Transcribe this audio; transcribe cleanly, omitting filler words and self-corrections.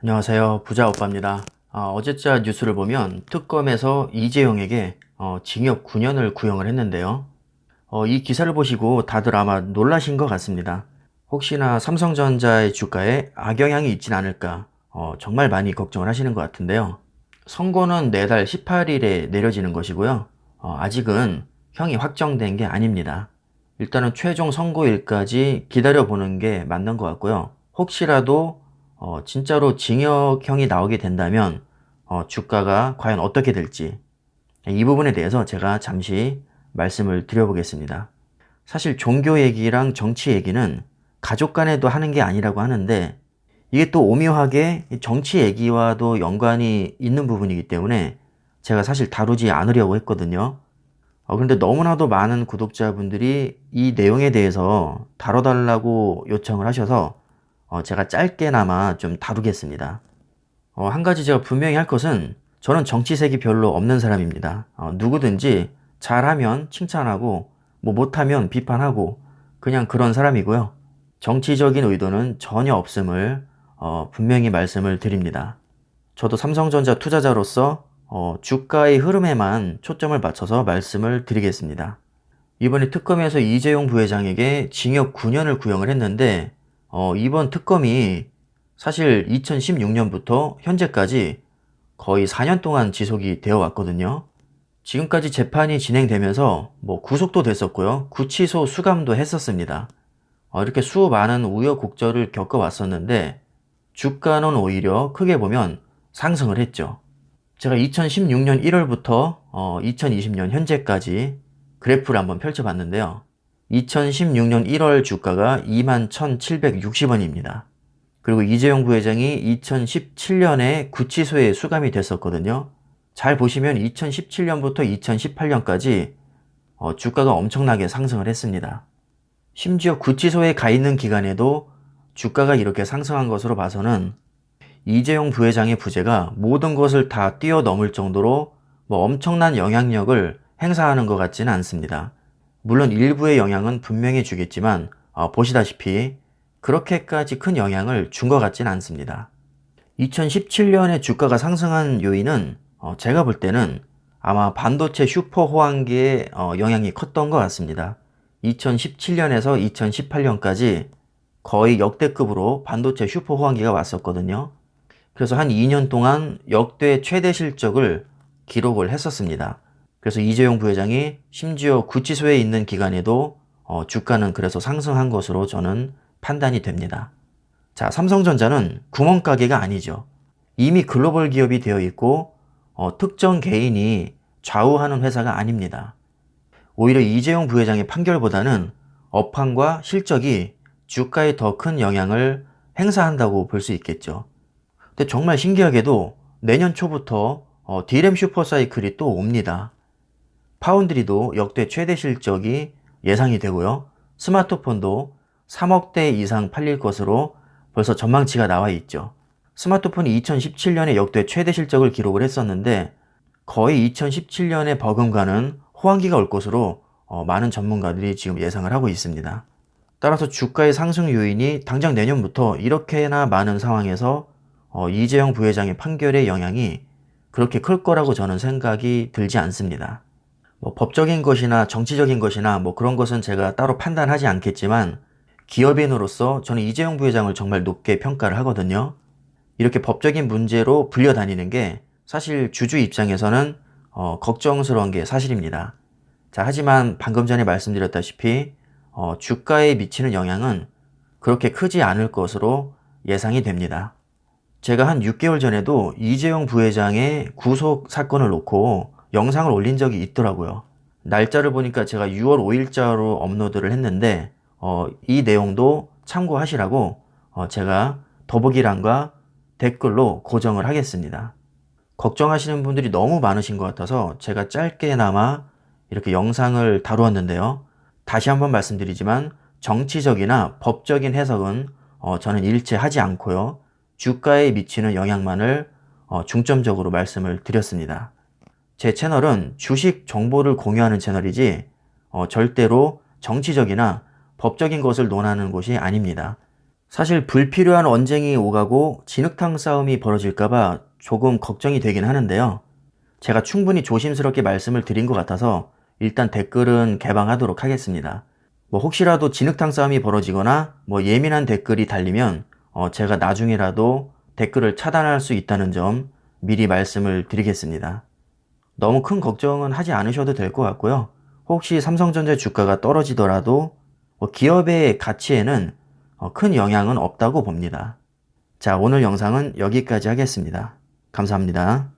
안녕하세요. 부자오빠입니다. 어제자 뉴스를 보면 특검에서 이재용에게 징역 9년을 구형을 했는데요. 이 기사를 보시고 다들 아마 놀라신 것 같습니다. 혹시나 삼성전자의 주가에 악영향이 있진 않을까 정말 많이 걱정을 하시는 것 같은데요. 선고는 내달 18일에 내려지는 것이고요. 아직은 형이 확정된 게 아닙니다. 일단은 최종 선고일까지 기다려보는 게 맞는 것 같고요. 혹시라도 진짜로 징역형이 나오게 된다면 주가가 과연 어떻게 될지 이 부분에 대해서 제가 잠시 말씀을 드려보겠습니다. 사실 종교 얘기랑 정치 얘기는 가족 간에도 하는 게 아니라고 하는데 이게 또 오묘하게 정치 얘기와도 연관이 있는 부분이기 때문에 제가 사실 다루지 않으려고 했거든요. 그런데 너무나도 많은 구독자분들이 이 내용에 대해서 다뤄달라고 요청을 하셔서 제가 짧게나마 좀 다루겠습니다. 한 가지 제가 분명히 할 것은 저는 정치색이 별로 없는 사람입니다. 누구든지 잘하면 칭찬하고 뭐 못하면 비판하고 그냥 그런 사람이고요. 정치적인 의도는 전혀 없음을 분명히 말씀을 드립니다. 저도 삼성전자 투자자로서 주가의 흐름에만 초점을 맞춰서 말씀을 드리겠습니다. 이번에 특검에서 이재용 부회장에게 징역 9년을 구형을 했는데 이번 특검이 사실 2016년부터 현재까지 거의 4년 동안 지속이 되어 왔거든요. 지금까지 재판이 진행되면서 뭐 구속도 됐었고요. 구치소 수감도 했었습니다. 이렇게 수많은 우여곡절을 겪어왔었는데 주가는 오히려 크게 보면 상승을 했죠. 제가 2016년 1월부터 2020년 현재까지 그래프를 한번 펼쳐봤는데요. 2016년 1월 주가가 21,760원입니다. 그리고 이재용 부회장이 2017년에 구치소에 수감이 됐었거든요. 잘 보시면 2017년부터 2018년까지 주가가 엄청나게 상승을 했습니다. 심지어 구치소에 가 있는 기간에도 주가가 이렇게 상승한 것으로 봐서는 이재용 부회장의 부재가 모든 것을 다 뛰어넘을 정도로 뭐 엄청난 영향력을 행사하는 것 같지는 않습니다. 물론 일부의 영향은 분명히 주겠지만 보시다시피 그렇게까지 큰 영향을 준 것 같지는 않습니다. 2017년에 주가가 상승한 요인은 제가 볼 때는 아마 반도체 슈퍼 호황기의 영향이 컸던 것 같습니다. 2017년에서 2018년까지 거의 역대급으로 반도체 슈퍼 호황기가 왔었거든요. 그래서 한 2년 동안 역대 최대 실적을 기록을 했었습니다. 그래서 이재용 부회장이 심지어 구치소에 있는 기간에도 주가는 그래서 상승한 것으로 저는 판단이 됩니다. 자, 삼성전자는 구멍가게가 아니죠. 이미 글로벌 기업이 되어 있고 특정 개인이 좌우하는 회사가 아닙니다. 오히려 이재용 부회장의 판결보다는 업황과 실적이 주가에 더 큰 영향을 행사한다고 볼 수 있겠죠. 근데 정말 신기하게도 내년 초부터 D램 슈퍼사이클이 또 옵니다. 파운드리도 역대 최대 실적이 예상이 되고요. 스마트폰도 3억대 이상 팔릴 것으로 벌써 전망치가 나와 있죠. 스마트폰이 2017년에 역대 최대 실적을 기록을 했었는데 거의 2017년에 버금가는 호황기가 올 것으로 많은 전문가들이 지금 예상을 하고 있습니다. 따라서 주가의 상승 요인이 당장 내년부터 이렇게나 많은 상황에서 이재용 부회장의 판결의 영향이 그렇게 클 거라고 저는 생각이 들지 않습니다. 뭐 법적인 것이나 정치적인 것이나 뭐 그런 것은 제가 따로 판단하지 않겠지만 기업인으로서 저는 이재용 부회장을 정말 높게 평가를 하거든요. 이렇게 법적인 문제로 불려다니는 게 사실 주주 입장에서는 걱정스러운 게 사실입니다. 자, 하지만 방금 전에 말씀드렸다시피 주가에 미치는 영향은 그렇게 크지 않을 것으로 예상이 됩니다. 제가 한 6개월 전에도 이재용 부회장의 구속 사건을 놓고 영상을 올린 적이 있더라고요. 날짜를 보니까 제가 6월 5일자로 업로드를 했는데 이 내용도 참고하시라고 제가 더보기란과 댓글로 고정을 하겠습니다. 걱정하시는 분들이 너무 많으신 것 같아서 제가 짧게나마 이렇게 영상을 다루었는데요. 다시 한번 말씀드리지만 정치적이나 법적인 해석은 저는 일체하지 않고요. 주가에 미치는 영향만을 중점적으로 말씀을 드렸습니다. 제 채널은 주식 정보를 공유하는 채널이지 절대로 정치적이나 법적인 것을 논하는 곳이 아닙니다. 사실 불필요한 언쟁이 오가고 진흙탕 싸움이 벌어질까봐 조금 걱정이 되긴 하는데요. 제가 충분히 조심스럽게 말씀을 드린 것 같아서 일단 댓글은 개방하도록 하겠습니다. 뭐 혹시라도 진흙탕 싸움이 벌어지거나 뭐 예민한 댓글이 달리면 제가 나중에라도 댓글을 차단할 수 있다는 점 미리 말씀을 드리겠습니다. 너무 큰 걱정은 하지 않으셔도 될 것 같고요. 혹시 삼성전자 주가가 떨어지더라도 기업의 가치에는 큰 영향은 없다고 봅니다. 자, 오늘 영상은 여기까지 하겠습니다. 감사합니다.